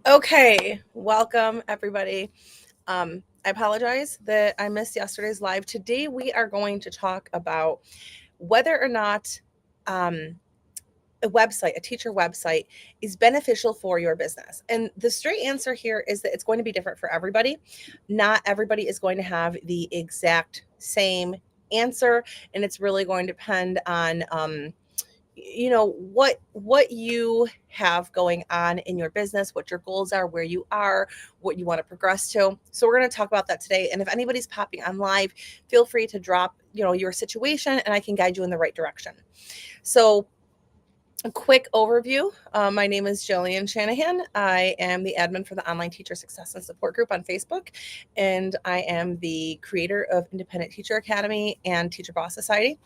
Okay, welcome everybody. I apologize that I missed yesterday's live. Today we are going to talk about whether or not um, a teacher website, is beneficial for your business. And the straight answer here is that it's going to be different for everybody. Not everybody is going to have the exact same answer, and it's really going to depend on what you have going on in your business, what your goals are, where you are, what you want to progress to. So we're going to talk about that today. And if anybody's popping on live, feel free to drop your situation and I can guide you in the right direction. So a quick overview. My name is Jillian Shanahan. I am the admin for the Online Teacher Success and Support Group on Facebook, and I am the creator of Independent Teacher Academy and Teacher Boss Society.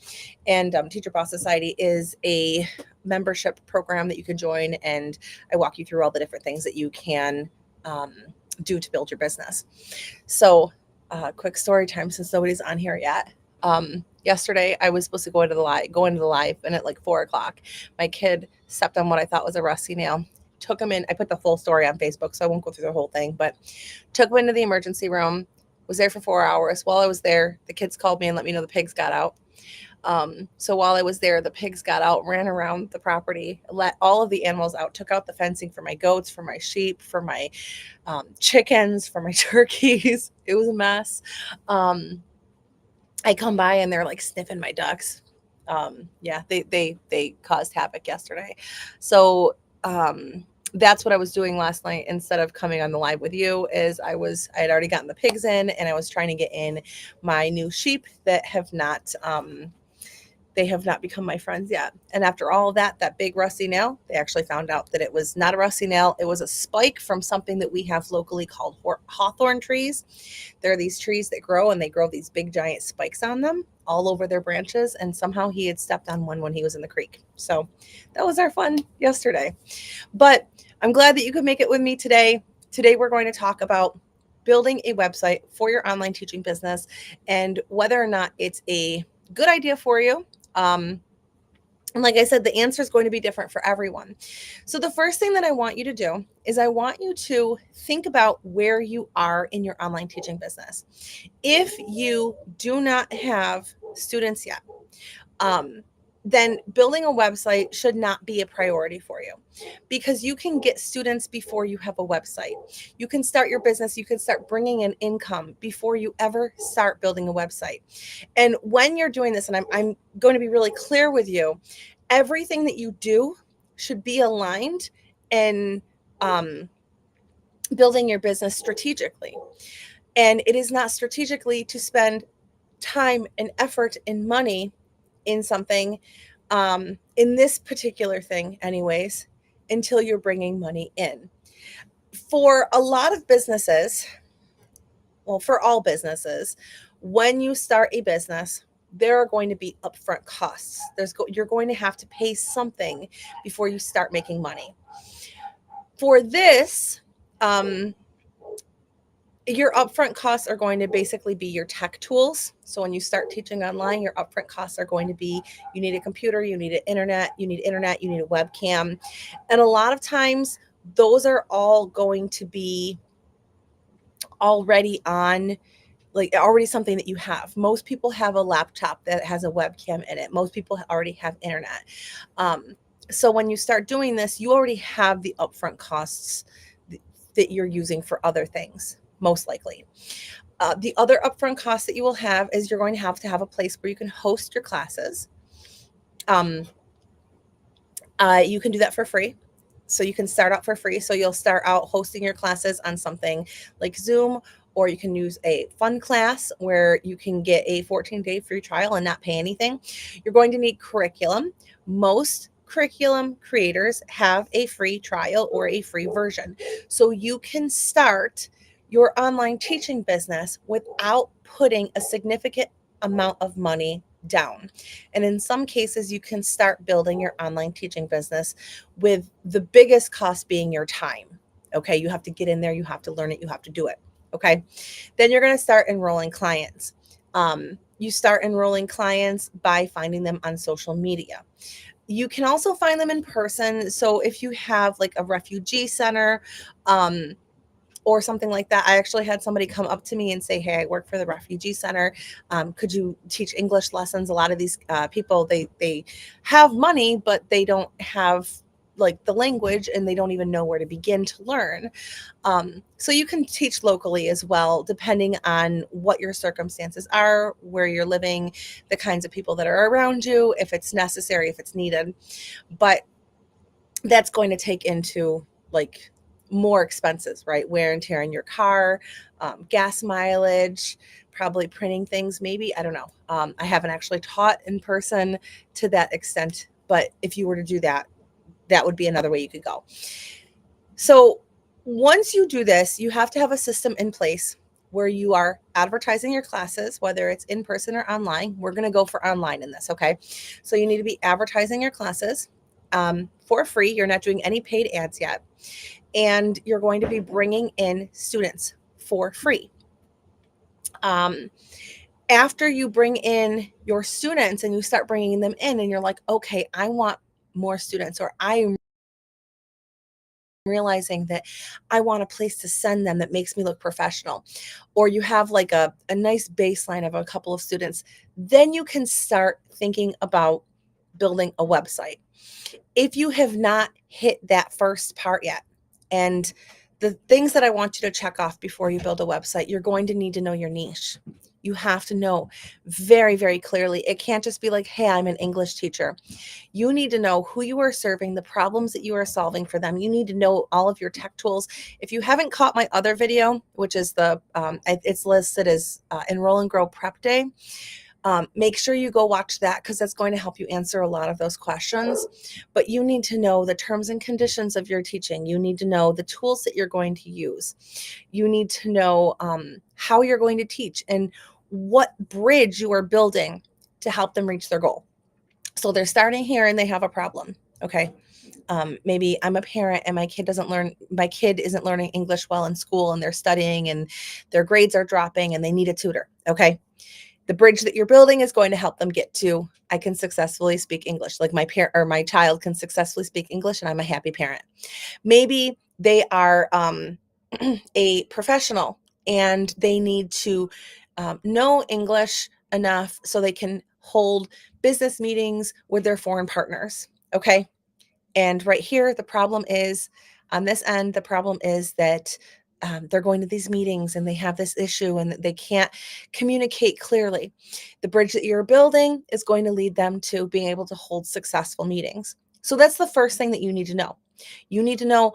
And Teacher Boss Society is a membership program that you can join, and I walk you through all the different things that you can do to build your business. So, quick story time since nobody's on here yet. Yesterday I was supposed to go into the live, and at like 4 o'clock, my kid stepped on what I thought was a rusty nail. Took him in. I put the full story on Facebook, so I won't go through the whole thing, but took him into the emergency room. Was there for 4 hours. While I was there, the kids called me and let me know the pigs got out. So while I was there, the pigs got out, ran around the property, let all of the animals out, took out the fencing for my goats, for my sheep, for my chickens, for my turkeys. It was a mess. I come by and they're like sniffing my ducks. Yeah, they caused havoc yesterday. So that's what I was doing last night instead of coming on the live with you. I had already gotten the pigs in, and I was trying to get in my new sheep that have not they have not become my friends yet. And after all of that big rusty nail, they actually found out that it was not a rusty nail. It was a spike from something that we have locally called hawthorn trees. There are these trees that grow, and they grow these big giant spikes on them all over their branches. And somehow he had stepped on one when he was in the creek. So that was our fun yesterday. But I'm glad that you could make it with me today. Today, we're going to talk about building a website for your online teaching business and whether or not it's a good idea for you. And like I said, the answer is going to be different for everyone. So the first thing that I want you to do is I want you to think about where you are in your online teaching business. If you do not have students yet, then building a website should not be a priority for you, because you can get students before you have a website. You can start your business, you can start bringing in income before you ever start building a website. And when you're doing this, and I'm going to be really clear with you, everything that you do should be aligned in building your business strategically. And it is not strategically to spend time and effort and money in something, in this particular thing anyways, until you're bringing money in. For a lot of businesses, well, for all businesses, when you start a business, there are going to be upfront costs. You're going to have to pay something before you start making money. For this, your upfront costs are going to basically be your tech tools. So when you start teaching online, your upfront costs are going to be, you need a computer, you need internet, you need a webcam. And a lot of times those are all going to be already something that you have. Most people have a laptop that has a webcam in it. Most people already have internet. So when you start doing this, you already have the upfront costs that you're using for other things, most likely. The other upfront costs that you will have is you're going to have a place where you can host your classes. You can do that for free. So you can start out for free. So you'll start out hosting your classes on something like Zoom, or you can use a fun class where you can get a 14-day free trial and not pay anything. You're going to need curriculum. Most curriculum creators have a free trial or a free version. So you can start your online teaching business without putting a significant amount of money down. And in some cases, you can start building your online teaching business with the biggest cost being your time. Okay, you have to get in there, you have to learn it, you have to do it. Okay, then you're going to start enrolling clients. You start enrolling clients by finding them on social media. You can also find them in person. So if you have like a refugee center, um, or something like that. I actually had somebody come up to me and say, "Hey, I work for the refugee center. Could you teach English lessons?" A lot of these people, they have money, but they don't have like the language, and they don't even know where to begin to learn. So you can teach locally as well, depending on what your circumstances are, where you're living, the kinds of people that are around you, if it's necessary, if it's needed. But that's going to take into like more expenses, right? Wear and tear in your car, gas mileage, probably printing things, maybe. I don't know. I haven't actually taught in person to that extent, but if you were to do that, that would be another way you could go. So once you do this, you have to have a system in place where you are advertising your classes, whether it's in person or online. We're going to go for online in this, okay? So you need to be advertising your classes for free. You're not doing any paid ads yet. And you're going to be bringing in students for free. After you bring in your students and you start bringing them in and you're like, okay, I want more students, or I'm realizing that I want a place to send them that makes me look professional, or you have like a nice baseline of a couple of students, then you can start thinking about building a website. If you have not hit that first part yet, and the things that I want you to check off before you build a website, you're going to need to know your niche. You have to know very, very clearly. It can't just be like, hey, I'm an English teacher. You need to know who you are serving, the problems that you are solving for them. You need to know all of your tech tools. If you haven't caught my other video, which is it's listed as Enroll and Grow Prep Day, make sure you go watch that, because that's going to help you answer a lot of those questions. But you need to know the terms and conditions of your teaching. You need to know the tools that you're going to use. You need to know how you're going to teach and what bridge you are building to help them reach their goal. So they're starting here and they have a problem. Okay. Maybe I'm a parent and my kid isn't learning English well in school, and they're studying and their grades are dropping and they need a tutor. Okay. The bridge that you're building is going to help them get to, I can successfully speak English. Like my child can successfully speak English and I'm a happy parent. Maybe they are a professional and they need to know English enough so they can hold business meetings with their foreign partners. Okay. And right here, the problem is on this end, the problem is that they're going to these meetings and they have this issue and they can't communicate clearly. The bridge that you're building is going to lead them to being able to hold successful meetings. So that's the first thing that you need to know. You need to know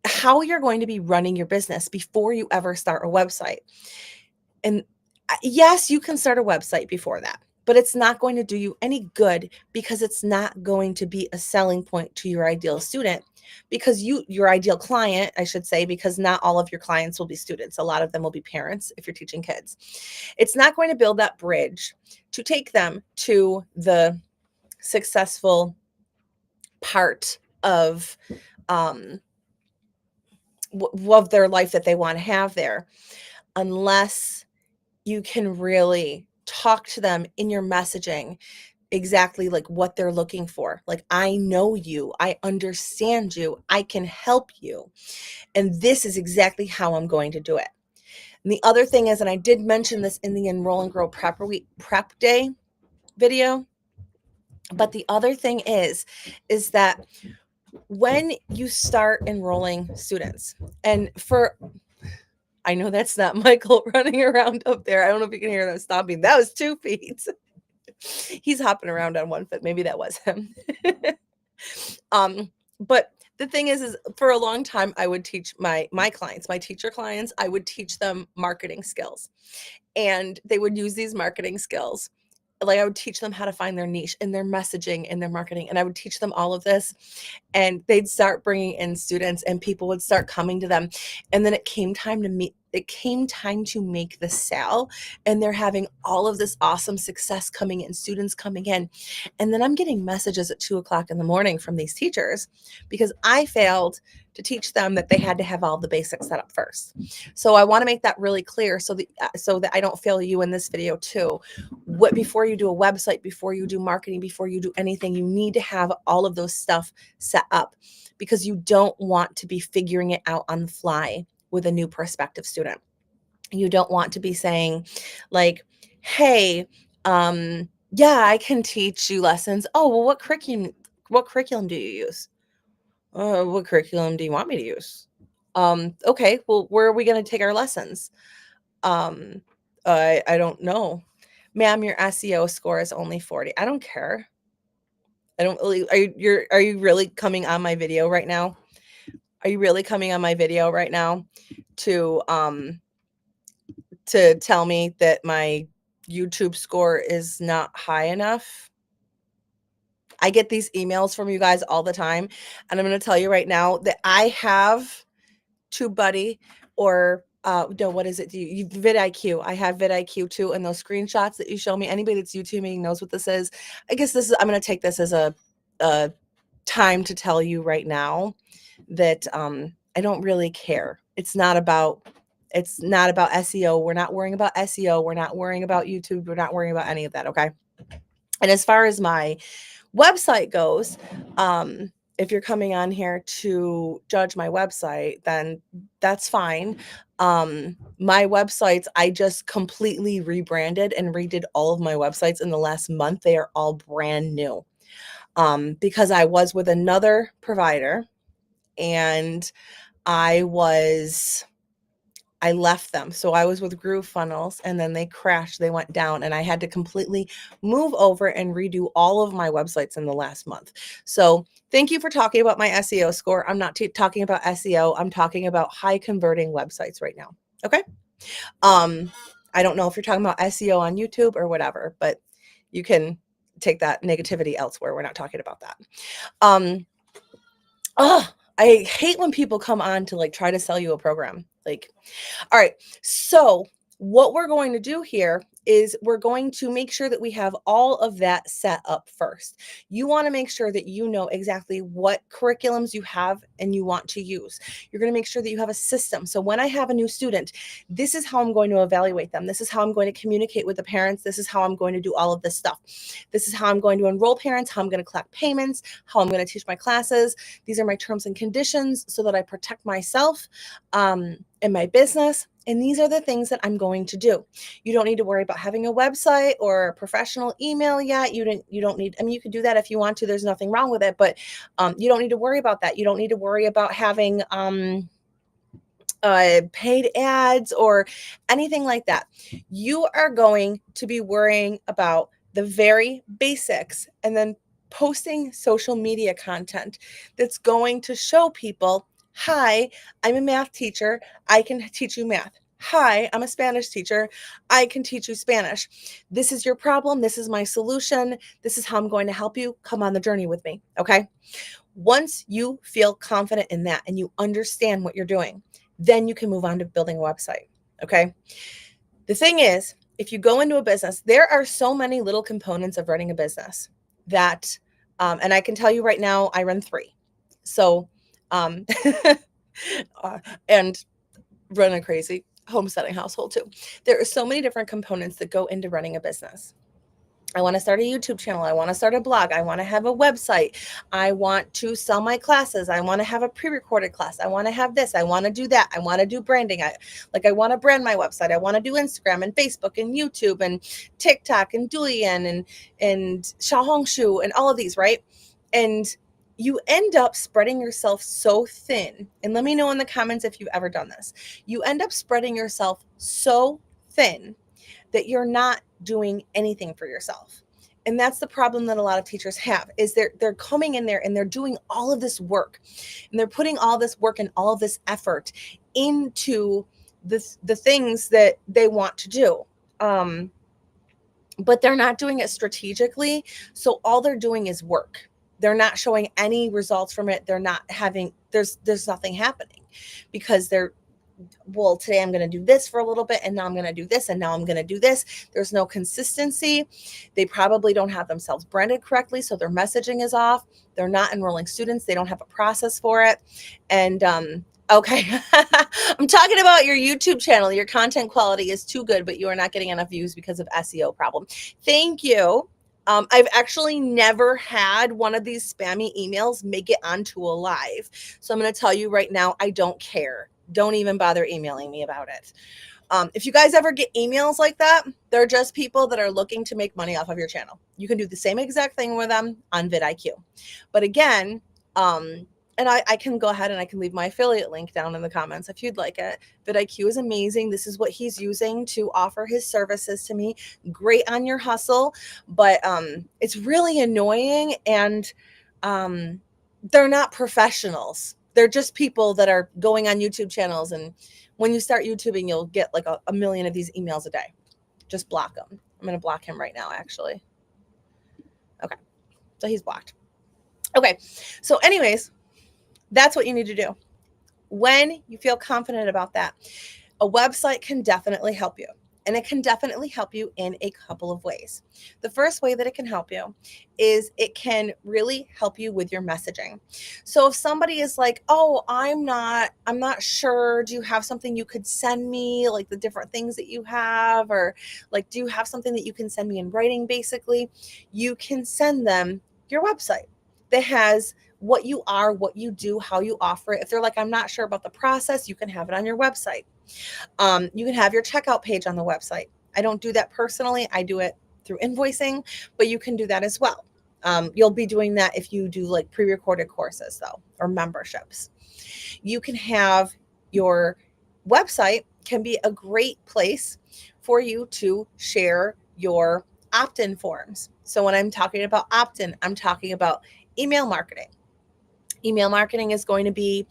how you're going to be running your business before you ever start a website. And yes, you can start a website before that, but it's not going to do you any good, because it's not going to be a selling point to your ideal student, because your ideal client, I should say, because not all of your clients will be students. A lot of them will be parents if you're teaching kids. It's not going to build that bridge to take them to the successful part of of their life that they want to have there, unless you can really talk to them in your messaging exactly like what they're looking for. Like, I know you, I understand you, I can help you, and this is exactly how I'm going to do it. And the other thing is, and I did mention this in the Enroll and Grow Prep Day video, but the other thing is that when you start enrolling students, and I know that's not Michael running around up there. I don't know if you can hear them stomping. That was 2 feet. He's hopping around on 1 foot. Maybe that was him. But the thing is for a long time, I would teach my clients, my teacher clients, I would teach them marketing skills, and they would use these marketing skills. Like, I would teach them how to find their niche in their messaging and their marketing. And I would teach them all of this, and they'd start bringing in students and people would start coming to them. And then it came time to it came time to make the sale, and they're having all of this awesome success coming in, students coming in. And then I'm getting messages at 2 o'clock in the morning from these teachers because I failed to teach them that they had to have all the basics set up first. So I want to make that really clear so that I don't fail you in this video too. Before you do a website, before you do marketing, before you do anything, you need to have all of those stuff set up, because you don't want to be figuring it out on the fly with a new prospective student. You don't want to be saying like, hey, yeah, I can teach you lessons. Oh, well, what curriculum do you use? What curriculum do you want me to use? Okay, well, where are we going to take our lessons? I don't know. Ma'am, your SEO score is only 40. I don't care. I don't really, are you really coming on my video right now? Are you really coming on my video right now to tell me that my YouTube score is not high enough? I get these emails from you guys all the time, and I'm going to tell you right now that I have TubeBuddy or no, what is it? vidIQ. I have vidIQ too, and those screenshots that you show me. Anybody that's YouTubing knows what this is. I guess I'm going to take this as a time to tell you right now that I don't really care. It's not about SEO. We're not worrying about SEO. We're not worrying about YouTube. We're not worrying about any of that. Okay. And as far as my website goes, if you're coming on here to judge my website, then that's fine. My websites, I just completely rebranded and redid all of my websites in the last month. They are all brand new. Because I was with another provider and I left them. So I was with Groove Funnels, and then they crashed, they went down, and I had to completely move over and redo all of my websites in the last month. So thank you for talking about my SEO score. I'm not talking about SEO. I'm talking about high converting websites right now. Okay. I don't know if you're talking about SEO on YouTube or whatever, but you can take that negativity elsewhere. We're not talking about that. I hate when people come on to like try to sell you a program. Like, all right, so what we're going to do here is we're going to make sure that we have all of that set up first. You want to make sure that you know exactly what curriculums you have and you want to use. You're going to make sure that you have a system. So when I have a new student, this is how I'm going to evaluate them. This is how I'm going to communicate with the parents. This is how I'm going to do all of this stuff. This is how I'm going to enroll parents, how I'm going to collect payments, how I'm going to teach my classes. These are my terms and conditions so that I protect myself and my business. And these are the things that I'm going to do. You don't need to worry about having a website or a professional email yet. You don't need, I mean, you could do that if you want to, there's nothing wrong with it, but you don't need to worry about that. You don't need to worry about having paid ads or anything like that. You are going to be worrying about the very basics and then posting social media content that's going to show people, hi, I'm a math teacher. I can teach you math. Hi, I'm a Spanish teacher. I can teach you Spanish. This is your problem. This is my solution. This is how I'm going to help you. Come on the journey with me. Okay. Once you feel confident in that and you understand what you're doing, then you can move on to building a website. Okay. The thing is, if you go into a business, there are so many little components of running a business that, and I can tell you right now, I run 3. So, and run a crazy homesteading household too. There are so many different components that go into running a business. I want to start a YouTube channel. I want to start a blog. I want to have a website. I want to sell my classes. I want to have a pre-recorded class. I want to have this. I want to do that. I want to do branding. I want to brand my website. I want to do Instagram and Facebook and YouTube and TikTok and Douyin and Xiaohongshu and all of these, right? And you end up spreading yourself so thin. And let me know in the comments if you've ever done this. You end up spreading yourself so thin that you're not doing anything for yourself. And that's the problem that a lot of teachers have, is they're coming in there and they're doing all of this work, and they're putting all this work and all of this effort into the things that they want to do. But they're not doing it strategically. So all they're doing is work. They're not showing any results from it. They're not having, there's nothing happening because they're well, today I'm going to do this for a little bit, and now I'm going to do this, and now I'm going to do this. There's no consistency. They probably don't have themselves branded correctly, so their messaging is off. They're not enrolling students. They don't have a process for it. And okay, I'm talking about your YouTube channel. Your content quality is too good, but you are not getting enough views because of SEO problem. Thank you. I've actually never had one of these spammy emails make it onto a live. So I'm going to tell you right now, I don't care. Don't even bother emailing me about it. If you guys ever get emails like that, they're just people that are looking to make money off of your channel. You can do the same exact thing with them on vidIQ. But again, and I can go ahead and I can leave my affiliate link down in the comments if you'd like it. vidIQ is amazing. This is what he's using to offer his services to me. Great on your hustle, but it's really annoying, and they're not professionals. They're just people that are going on YouTube channels, and when you start YouTubing, you'll get like a million of these emails a day. Just block them. I'm going to block him right now, actually. Okay, so he's blocked. Okay, so anyways, that's what you need to do. When you feel confident about that, a website can definitely help you. And it can definitely help you in a couple of ways. The first way that it can help you is it can really help you with your messaging. So if somebody is like, oh, I'm not sure, do you have something you could send me, like the different things that you have, or like, do you have something that you can send me in writing? Basically, you can send them your website that has what you are, what you do, how you offer it. If they're like, I'm not sure about the process, you can have it on your website. You can have your checkout page on the website. I don't do that personally. I do it through invoicing, but you can do that as well. You'll be doing that if you do like pre-recorded courses though, or memberships. You can have your website can be a great place for you to share your opt-in forms. So when I'm talking about opt-in, I'm talking about email marketing. Email marketing is going to be,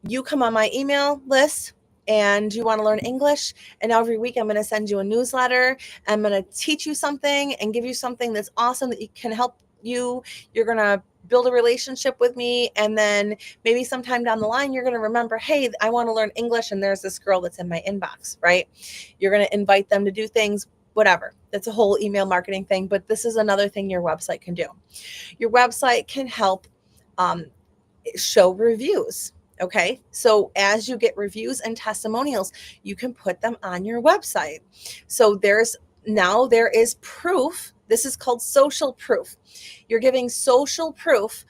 you come on my email list and you want to learn English. And every week I'm going to send you a newsletter. I'm going to teach you something and give you something that's awesome that can help you. You're going to build a relationship with me. And then maybe sometime down the line, you're going to remember, hey, I want to learn English. And there's this girl that's in my inbox, right? You're going to invite them to do things, whatever. That's a whole email marketing thing. But this is another thing your website can do. Your website can help show reviews. Okay. So as you get reviews and testimonials, you can put them on your website. So there is proof. This is called social proof. You're giving social proof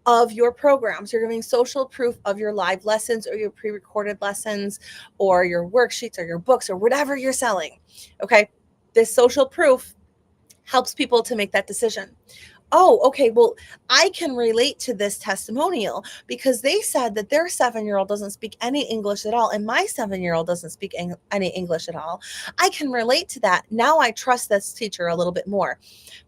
of your programs. You're giving social proof of your live lessons or your pre-recorded lessons or your worksheets or your books or whatever you're selling. Okay. This social proof helps people to make that decision. Oh, okay, well, I can relate to this testimonial because they said that their 7-year-old doesn't speak any English at all, and my 7-year-old doesn't speak any English at all. I can relate to that. Now I trust this teacher a little bit more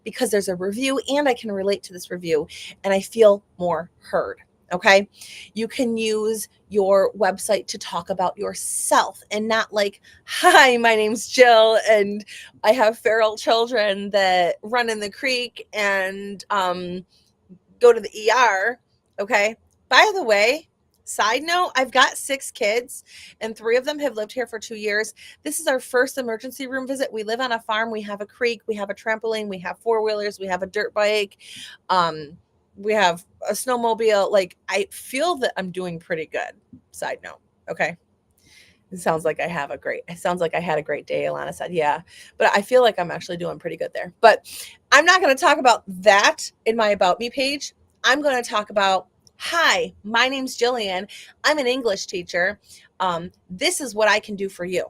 because there's a review and I can relate to this review and I feel more heard. Okay. You can use your website to talk about yourself and not like, hi, my name's Jill and I have feral children that run in the creek and go to the ER. Okay. By the way, side note, I've got 6 kids and 3 of them have lived here for 2 years. This is our first emergency room visit. We live on a farm. We have a creek. We have a trampoline. We have 4-wheelers. We have a dirt bike. We have a snowmobile. Like, I feel that I'm doing pretty good. Side note. Okay. It sounds like I had a great day. Alana said, yeah, but I feel like I'm actually doing pretty good there, but I'm not going to talk about that in my About Me page. I'm going to talk about, hi, my name's Jillian. I'm an English teacher. This is what I can do for you.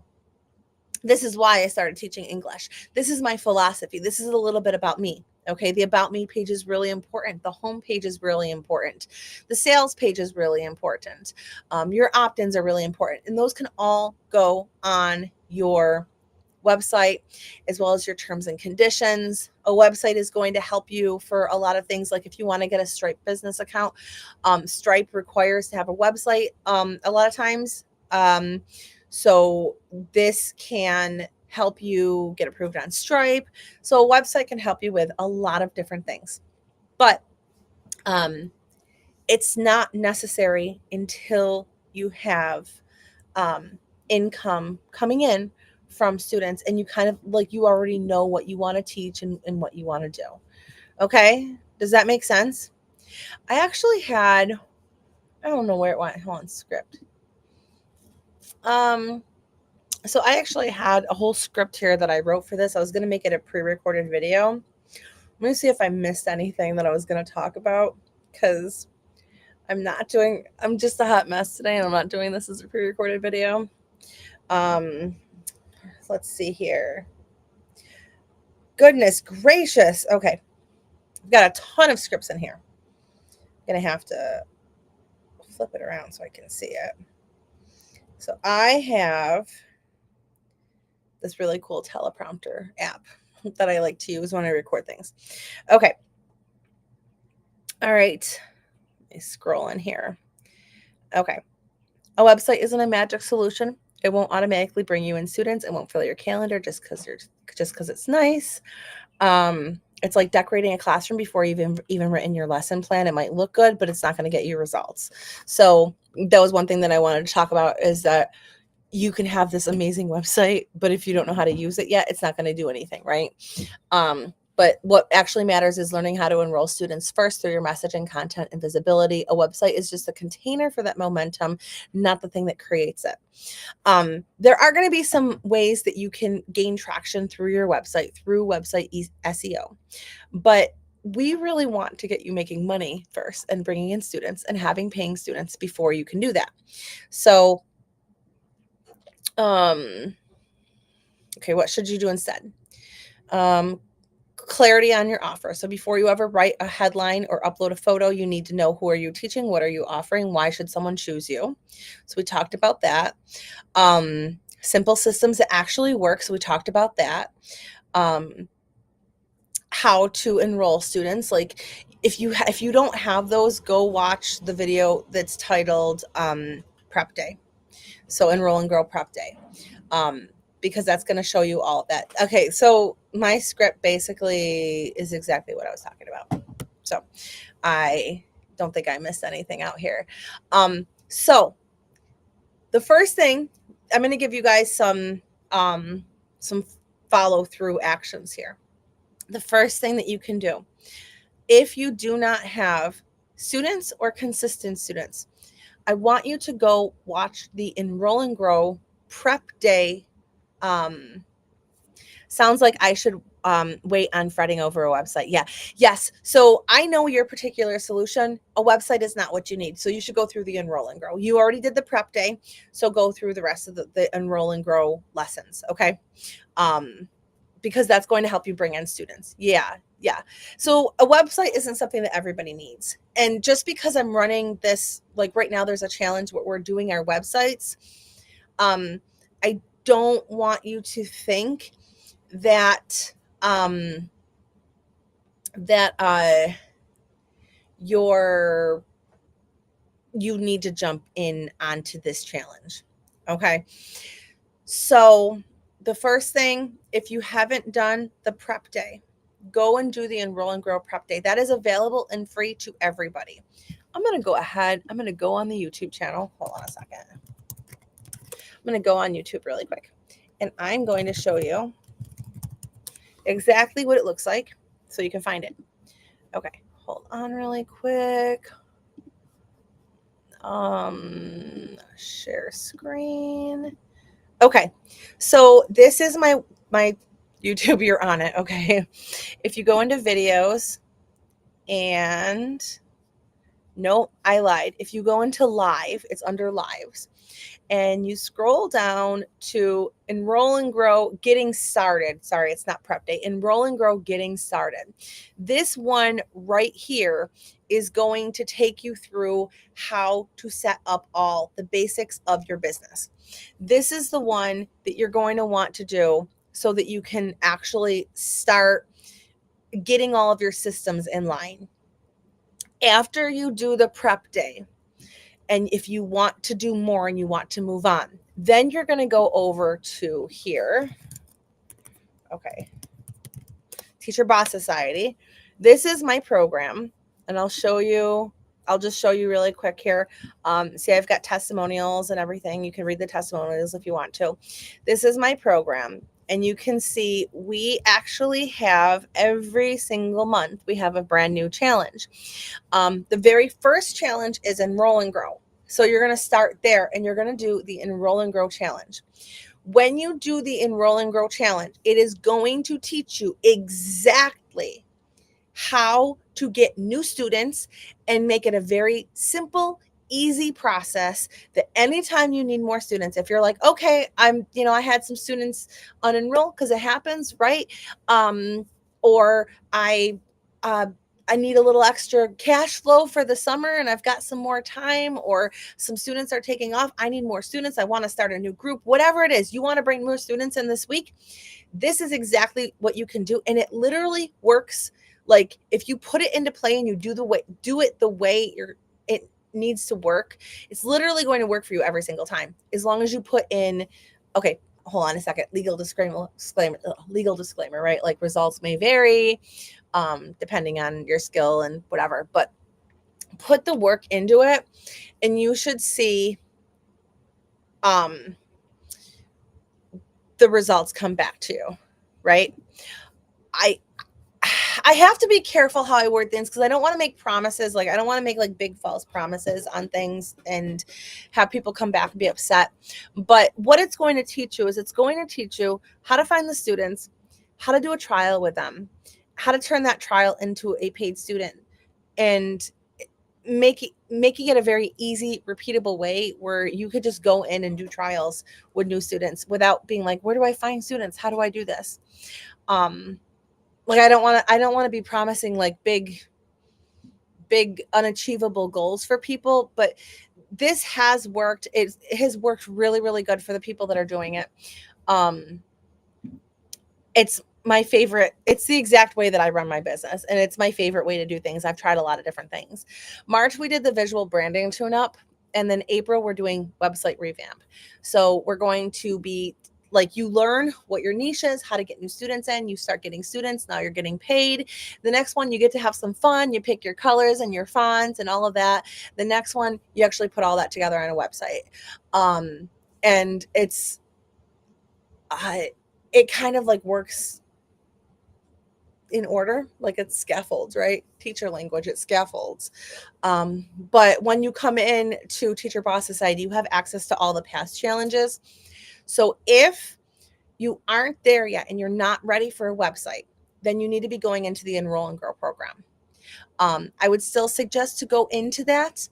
This is why I started teaching English. This is my philosophy. This is a little bit about me. Okay. The About Me page is really important. The home page is really important. The sales page is really important. Your opt-ins are really important. And those can all go on your website as well as your terms and conditions. A website is going to help you for a lot of things. Like if you want to get a Stripe business account, Stripe requires to have a website a lot of times. So this can help you get approved on Stripe. So a website can help you with a lot of different things, but it's not necessary until you have income coming in from students, and you kind of like, you already know what you want to teach and what you want to do. Okay. Does that make sense? I actually had, I don't know where it went. Hold on, script. So I actually had a whole script here that I wrote for this. I was going to make it a pre-recorded video. I'm going to see if I missed anything that I was going to talk about, because I'm just a hot mess today, and I'm not doing this as a pre-recorded video. Let's see here. Goodness gracious. Okay. I've got a ton of scripts in here. I'm going to have to flip it around so I can see it. So I have this really cool teleprompter app that I like to use when I record things. Okay. All right. Let me scroll in here. Okay. A website isn't a magic solution. It won't automatically bring you in students. It won't fill your calendar just because it's nice. It's like decorating a classroom before you've even written your lesson plan. It might look good, but it's not going to get you results. So that was one thing that I wanted to talk about, is that you can have this amazing website, but if you don't know how to use it yet, it's not going to do anything, right? But what actually matters is learning how to enroll students first through your messaging, content, and visibility. A website is just a container for that momentum, not the thing that creates it. There are going to be some ways that you can gain traction through your website, through website SEO. But we really want to get you making money first and bringing in students and having paying students before you can do that. So, okay, what should you do instead? Clarity on your offer. So before you ever write a headline or upload a photo, you need to know, who are you teaching? What are you offering? Why should someone choose you? So we talked about that. Simple systems that actually work. So we talked about that. How to enroll students. Like if you don't have those, go watch the video that's titled Prep Day. So Enroll and Grow Prep Day. Because that's going to show you all of that. Okay, so my script basically is exactly what I was talking about. So I don't think I missed anything out here. So the first thing, I'm going to give you guys some follow through actions here. The first thing that you can do, if you do not have students or consistent students, I want you to go watch the Enroll and Grow Prep Day. Sounds like I should wait on fretting over a website. Yeah. Yes. So I know your particular solution. A website is not what you need. So you should go through the Enroll and Grow. You already did the Prep Day. So go through the rest of the Enroll and Grow lessons. Okay. Because that's going to help you bring in students. Yeah. Yeah. So a website isn't something that everybody needs. And just because I'm running this, like right now, there's a challenge where we're doing our websites. I don't want you to think that you need to jump in onto this challenge. Okay. So the first thing, if you haven't done the Prep Day, go and do the Enroll and Grow Prep Day. That is available and free to everybody. I'm going to go ahead. I'm going to go on the YouTube channel. Hold on a second. I'm going to go on YouTube really quick, and I'm going to show you exactly what it looks like so you can find it. Okay. Hold on really quick. Share screen. Okay. So this is my YouTube. You're on it. Okay. If you go into videos and no, I lied. If you go into live, it's under lives, and you scroll down to Enroll and Grow Getting Started. Sorry, it's not Prep Day. Enroll and Grow Getting Started. This one right here is going to take you through how to set up all the basics of your business. This is the one that you're going to want to do so that you can actually start getting all of your systems in line. After you do the Prep Day, and if you want to do more and you want to move on, then you're going to go over to here. Okay. Teacher Boss Society. This is my program, and I'll show you I'll just show you really quick here. See, I've got testimonials and everything. You can read the testimonials if you want to. This is my program. And you can see we actually have every single month, we have a brand new challenge. The very first challenge is Enroll and Grow. So you're going to start there and you're going to do the Enroll and Grow challenge. When you do the Enroll and Grow challenge, it is going to teach you exactly how to get new students and make it a very simple, easy process that anytime you need more students, if you're like, okay, I had some students unenroll because it happens, right? Or uh, I need a little extra cash flow for the summer and I've got some more time, or some students are taking off. I need more students. I want to start a new group, whatever it is. You want to bring more students in this week. This is exactly what you can do. And it literally works. Like if you put it into play and you do it the way it needs to work, it's literally going to work for you every single time. As long as you put in, okay, hold on a second, legal disclaimer, right? Like results may vary depending on your skill and whatever, but put the work into it and you should see the results come back to you, right? I have to be careful how I word things because I don't want to make promises. Like I don't want to make like big false promises on things and have people come back and be upset. But what it's going to teach you is it's going to teach you how to find the students, how to do a trial with them, how to turn that trial into a paid student, and making it a very easy, repeatable way where you could just go in and do trials with new students without being like, where do I find students? How do I do this? Like I don't want to be promising like big unachievable goals for people, but this has worked. It has worked really, really good for the people that are doing it. It's my favorite. It's the exact way that I run my business, and it's my favorite way to do things. I've tried a lot of different things. March, we did the visual branding tune up, and then April, we're doing website revamp. So we're going to be like, you learn what your niche is, how to get new students in, you start getting students, now you're getting paid. The next one, you get to have some fun, you pick your colors and your fonts and all of that. The next one, you actually put all that together on a website. And it kind of like works in order, like it's scaffolds, right? Teacher language, it scaffolds. But when you come in to Teacher Boss Society, you have access to all the past challenges. So if you aren't there yet and you're not ready for a website, then you need to be going into the Enroll and Grow program. I would still suggest to go into that.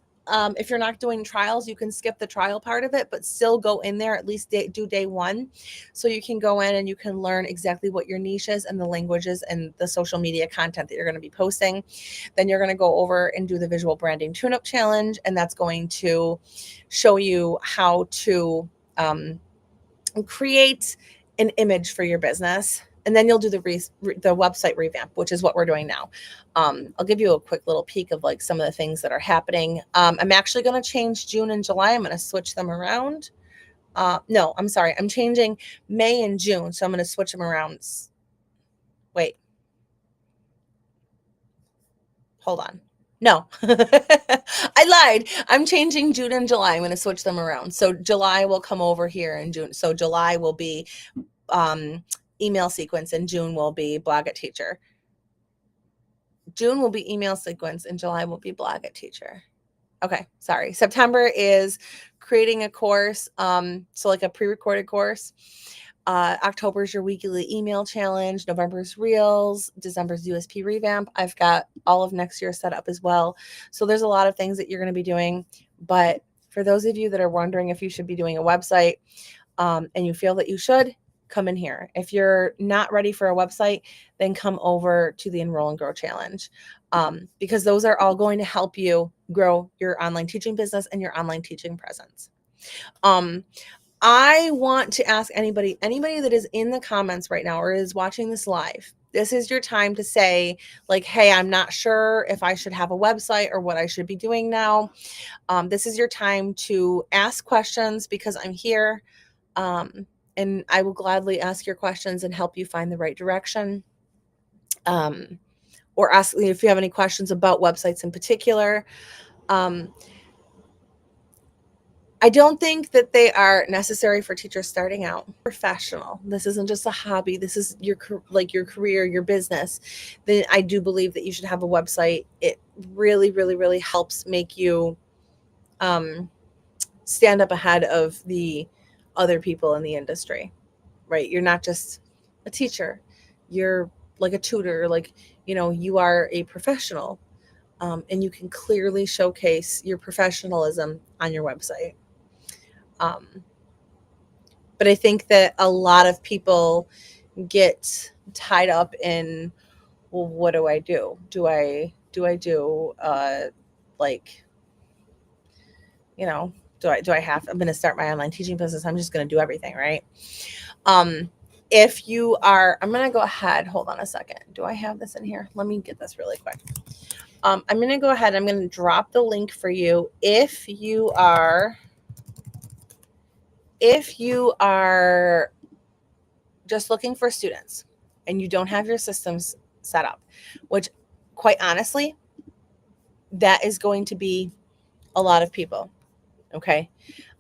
If you're not doing trials, you can skip the trial part of it, but still go in there, at least do day one. So you can go in and you can learn exactly what your niche is and the languages and the social media content that you're going to be posting. Then you're going to go over and do the visual branding tune-up challenge. And that's going to show you how to create an image for your business. And then you'll do the website revamp, which is what we're doing now. I'll give you a quick little peek of like some of the things that are happening. I'm actually going to change June and July. I'm going to switch them around. No, I'm sorry. I'm changing May and June. So I'm going to switch them around. Wait. Hold on. No, I lied. I'm changing June and July. I'm going to switch them around. So July will come over here in June. So July will be email sequence and June will be blog at teacher. June will be email sequence and July will be blog at teacher. Okay, sorry. September is creating a course, so like a pre-recorded course. October is your weekly email challenge. November's Reels. December's USP revamp. I've got all of next year set up as well. So there's a lot of things that you're going to be doing. But for those of you that are wondering if you should be doing a website and you feel that you should, come in here. If you're not ready for a website, then come over to the Enroll and Grow Challenge because those are all going to help you grow your online teaching business and your online teaching presence. I want to ask anybody that is in the comments right now or is watching this live, this is your time to say like, hey, I'm not sure if I should have a website or what I should be doing now. This is your time to ask questions because I'm here. And I will gladly ask your questions and help you find the right direction. Or ask if you have any questions about websites in particular. I don't think that they are necessary for teachers starting out. Professional. This isn't just a hobby. This is your career, your business. Then I do believe that you should have a website. It really, really, really helps make you stand up ahead of the other people in the industry, right? You're not just a teacher. You're like a tutor, like, you are a professional, and you can clearly showcase your professionalism on your website. But I think that a lot of people get tied up in, well, what do I do? Do I do like, do I have, I'm going to start my online teaching business. I'm just going to do everything, right? If you are, I'm going to go ahead. Hold on a second. Do I have this in here? Let me get this really quick. I'm going to go ahead. I'm going to drop the link for you. If you are just looking for students and you don't have your systems set up, which quite honestly, that is going to be a lot of people. Okay.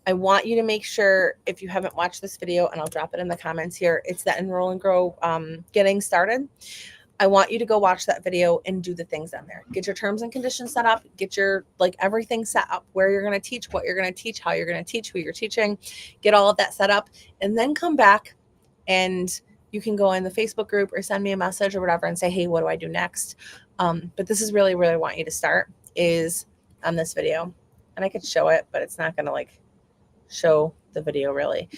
I want you to make sure, if you haven't watched this video, and I'll drop it in the comments here, it's that Enroll and Grow getting started. I want you to go watch that video and do the things on there. Get your terms and conditions set up, get your everything set up, where you're going to teach, what you're going to teach, how you're going to teach, who you're teaching, get all of that set up, and then come back and you can go in the Facebook group or send me a message or whatever and say, hey, what do I do next? But this is really where I want you to start, is on this video. And I could show it, but it's not going to show the video really.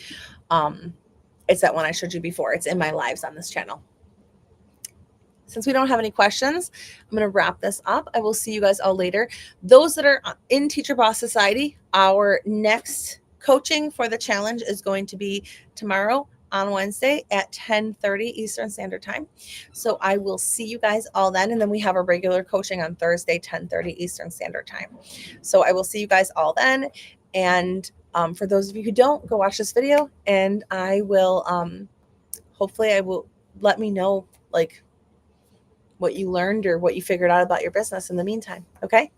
It's that one I showed you before. It's in my lives on this channel. Since we don't have any questions, I'm going to wrap this up. I will see you guys all later. Those that are in Teacher Boss Society, our next coaching for the challenge is going to be tomorrow on Wednesday at 10:30 Eastern Standard Time. So I will see you guys all then. And then we have our regular coaching on Thursday, 10:30 Eastern Standard Time. So I will see you guys all then. And for those of you who don't, go watch this video, and I will, hopefully I will let me know what you learned or what you figured out about your business in the meantime. Okay.